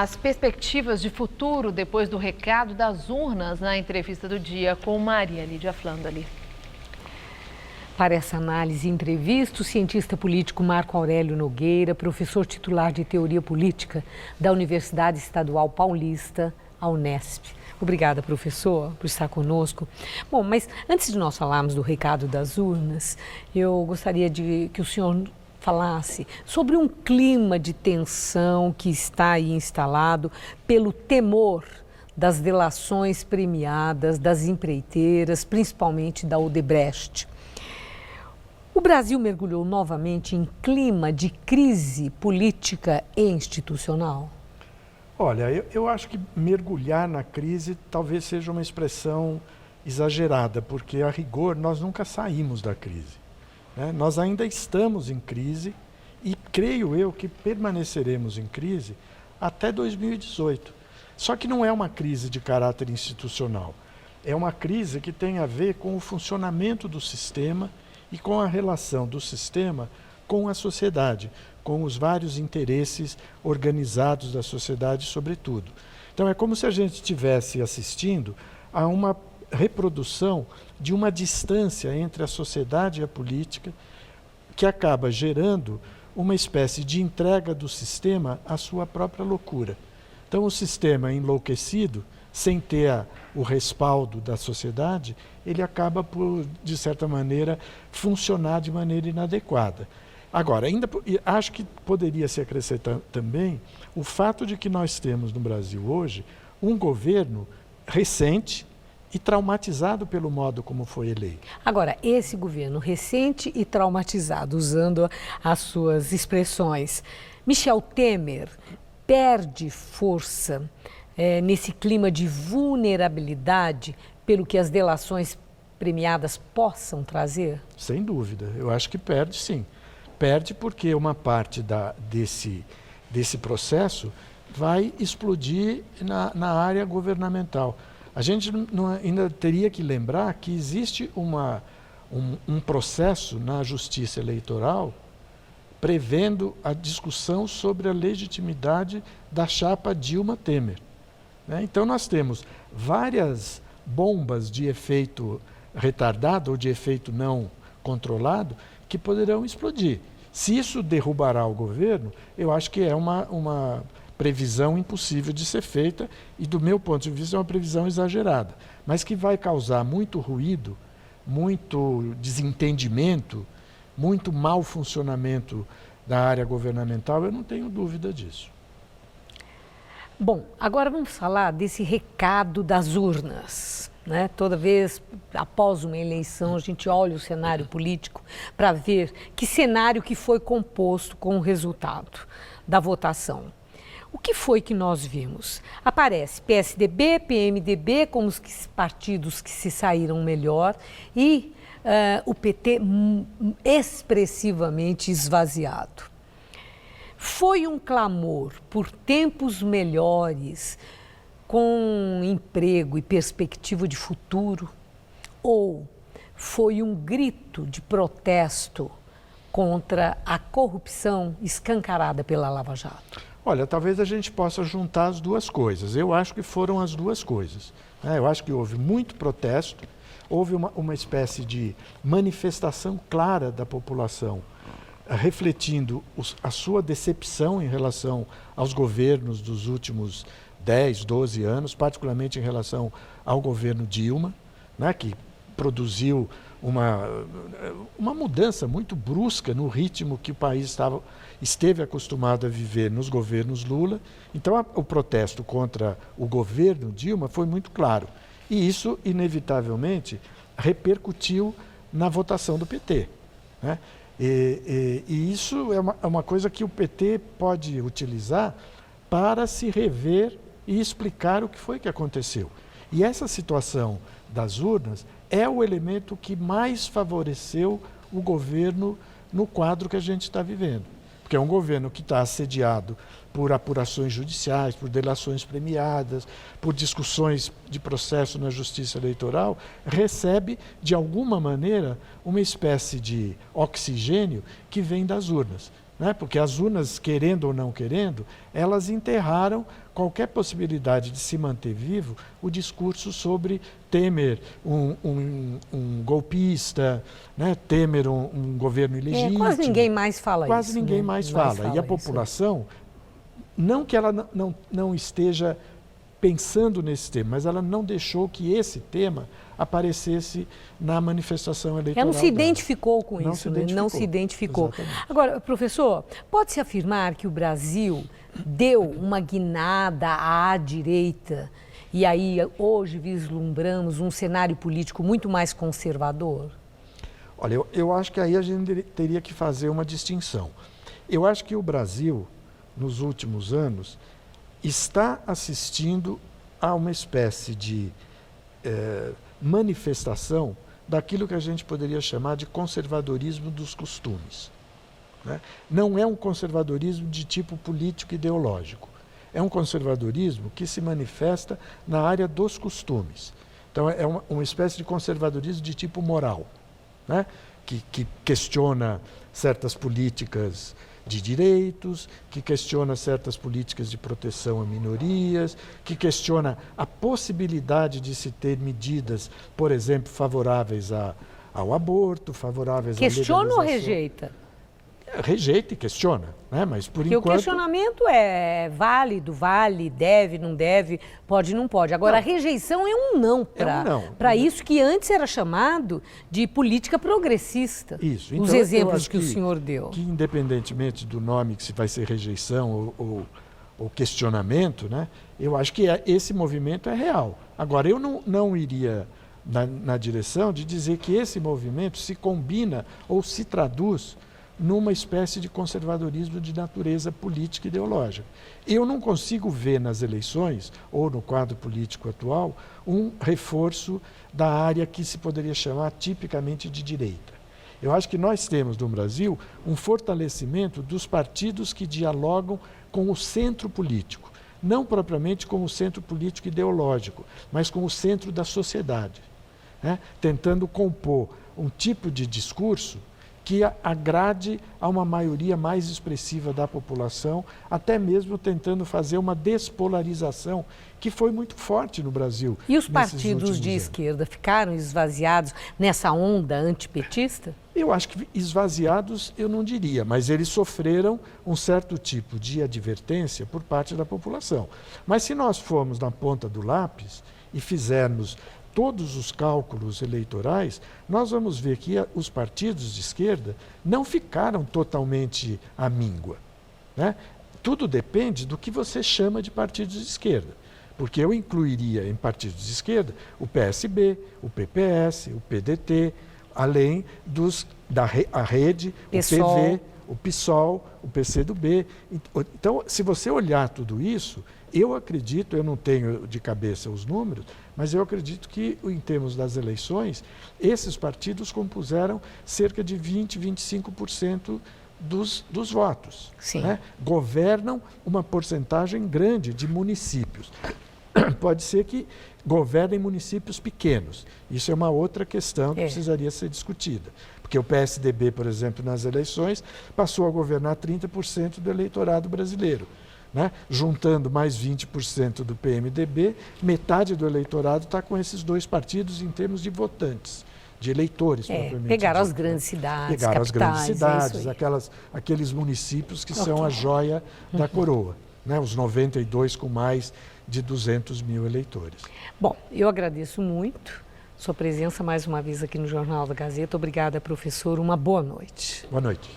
as perspectivas de futuro depois do recado das urnas na entrevista do dia com Maria Lídia Flandali. Para essa análise e entrevista, o cientista político Marco Aurélio Nogueira, professor titular de Teoria Política da Universidade Estadual Paulista, a Unesp. Obrigada, professor, por estar conosco. Bom, mas antes de nós falarmos do recado das urnas, eu gostaria que o senhor falasse sobre um clima de tensão que está aí instalado pelo temor das delações premiadas das empreiteiras, principalmente da Odebrecht. O Brasil mergulhou novamente em clima de crise política e institucional? Olha, eu acho que mergulhar na crise talvez seja uma expressão exagerada, porque a rigor nós nunca saímos da crise, né? Nós ainda estamos em crise e creio eu que permaneceremos em crise até 2018. Só que não é uma crise de caráter institucional, é uma crise que tem a ver com o funcionamento do sistema e com a relação do sistema com a sociedade, com os vários interesses organizados da sociedade, sobretudo. Então é como se a gente estivesse assistindo a uma reprodução de uma distância entre a sociedade e a política que acaba gerando uma espécie de entrega do sistema à sua própria loucura. Então o sistema enlouquecido, sem ter o respaldo da sociedade, ele acaba por, de certa maneira, funcionar de maneira inadequada. Agora, acho que poderia se acrescentar também o fato de que nós temos no Brasil hoje um governo recente e traumatizado pelo modo como foi eleito. Agora, esse governo recente e traumatizado, usando as suas expressões, Michel Temer perde força nesse clima de vulnerabilidade pelo que as delações premiadas possam trazer? Sem dúvida, eu acho que perde sim. Perde porque uma parte desse processo vai explodir na área governamental. A gente ainda teria que lembrar que existe um processo na justiça eleitoral prevendo a discussão sobre a legitimidade da chapa Dilma-Temer, né? Então nós temos várias bombas de efeito retardado ou de efeito não controlado que poderão explodir. Se isso derrubará o governo, eu acho que é uma previsão impossível de ser feita e, do meu ponto de vista, é uma previsão exagerada, mas que vai causar muito ruído, muito desentendimento, muito mau funcionamento da área governamental, eu não tenho dúvida disso. Bom, agora vamos falar desse recado das urnas, né? Toda vez, após uma eleição, a gente olha o cenário político para ver que cenário que foi composto com o resultado da votação. O que foi que nós vimos? Aparece PSDB, PMDB como os partidos que se saíram melhor e o PT expressivamente esvaziado. Foi um clamor por tempos melhores, com emprego e perspectiva de futuro? Ou foi um grito de protesto contra a corrupção escancarada pela Lava Jato? Olha, talvez a gente possa juntar as duas coisas. Eu acho que foram as duas coisas, né? Eu acho que houve muito protesto, houve uma espécie de manifestação clara da população, refletindo a sua decepção em relação aos governos dos últimos 10, 12 anos, particularmente em relação ao governo Dilma, né, que produziu uma mudança muito brusca no ritmo que o país esteve acostumado a viver nos governos Lula. Então, o protesto contra o governo Dilma foi muito claro. E isso, inevitavelmente, repercutiu na votação do PT, né? E isso é uma coisa que o PT pode utilizar para se rever e explicar o que foi que aconteceu. E essa situação das urnas é o elemento que mais favoreceu o governo no quadro que a gente está vivendo. Porque é um governo que está assediado por apurações judiciais, por delações premiadas, por discussões de processo na justiça eleitoral, recebe, de alguma maneira, uma espécie de oxigênio que vem das urnas, né? Porque as urnas, querendo ou não querendo, elas enterraram qualquer possibilidade de se manter vivo o discurso sobre Temer, um golpista, né? Temer, um governo ilegítimo. Quase ninguém mais fala isso. Quase ninguém mais fala. E a população, não que ela não esteja pensando nesse tema, mas ela não deixou que esse tema aparecesse na manifestação eleitoral. Ela não se identificou com Não isso, se né? identificou. Não se identificou. Exatamente. Agora, professor, pode-se afirmar que o Brasil deu uma guinada à direita e aí hoje vislumbramos um cenário político muito mais conservador? Olha, eu acho que aí a gente teria que fazer uma distinção. Eu acho que o Brasil, nos últimos anos, está assistindo a uma espécie de manifestação daquilo que a gente poderia chamar de conservadorismo dos costumes, né? Não é um conservadorismo de tipo político-ideológico, é um conservadorismo que se manifesta na área dos costumes. Então é uma espécie de conservadorismo de tipo moral, né? Que questiona certas políticas de direitos, que questiona certas políticas de proteção a minorias, que questiona a possibilidade de se ter medidas, por exemplo, favoráveis ao aborto, favoráveis à legalização. Questiona ou rejeita? Rejeita e questiona, né? Mas por Porque enquanto... o questionamento é válido, vale, deve, não deve, pode, não pode. Agora, a rejeição é um não para isso que antes era chamado de política progressista. Isso. Os Então, exemplos que o senhor deu. Que independentemente do nome que se vai ser rejeição ou questionamento, né? Eu acho que esse movimento é real. Agora, eu não iria na direção de dizer que esse movimento se combina ou se traduz numa espécie de conservadorismo de natureza política e ideológica. Eu não consigo ver nas eleições, ou no quadro político atual, um reforço da área que se poderia chamar tipicamente de direita. Eu acho que nós temos no Brasil um fortalecimento dos partidos que dialogam com o centro político, não propriamente com o centro político ideológico, mas com o centro da sociedade, né? Tentando compor um tipo de discurso que agrade a uma maioria mais expressiva da população, até mesmo tentando fazer uma despolarização que foi muito forte no Brasil. E os partidos de esquerda ficaram esvaziados nessa onda antipetista? Eu acho que esvaziados eu não diria, mas eles sofreram um certo tipo de advertência por parte da população. Mas se nós formos na ponta do lápis e fizermos todos os cálculos eleitorais, nós vamos ver que os partidos de esquerda não ficaram totalmente à míngua, né? Tudo depende do que você chama de partidos de esquerda, porque eu incluiria em partidos de esquerda o PSB, o PPS, o PDT, além a Rede, PSOL. o PV, o PSOL, o PCdoB. Então, se você olhar tudo isso, eu acredito, eu não tenho de cabeça os números, mas eu acredito que, em termos das eleições, esses partidos compuseram cerca de 20%, 25% dos votos. Sim. Né? Governam uma porcentagem grande de municípios. Pode ser que governem municípios pequenos. Isso é uma outra questão que precisaria ser discutida. Porque o PSDB, por exemplo, nas eleições, passou a governar 30% do eleitorado brasileiro, né? Juntando mais 20% do PMDB, metade do eleitorado está com esses dois partidos em termos de votantes, de eleitores propriamente. Pegaram dito, as grandes cidades, pegaram capitais, as grandes cidades, aqueles municípios que são a joia da coroa, né? Os 92 com mais de 200 mil eleitores. Bom, eu agradeço muito sua presença mais uma vez aqui no Jornal da Gazeta. Obrigada, professor. Uma boa noite. Boa noite.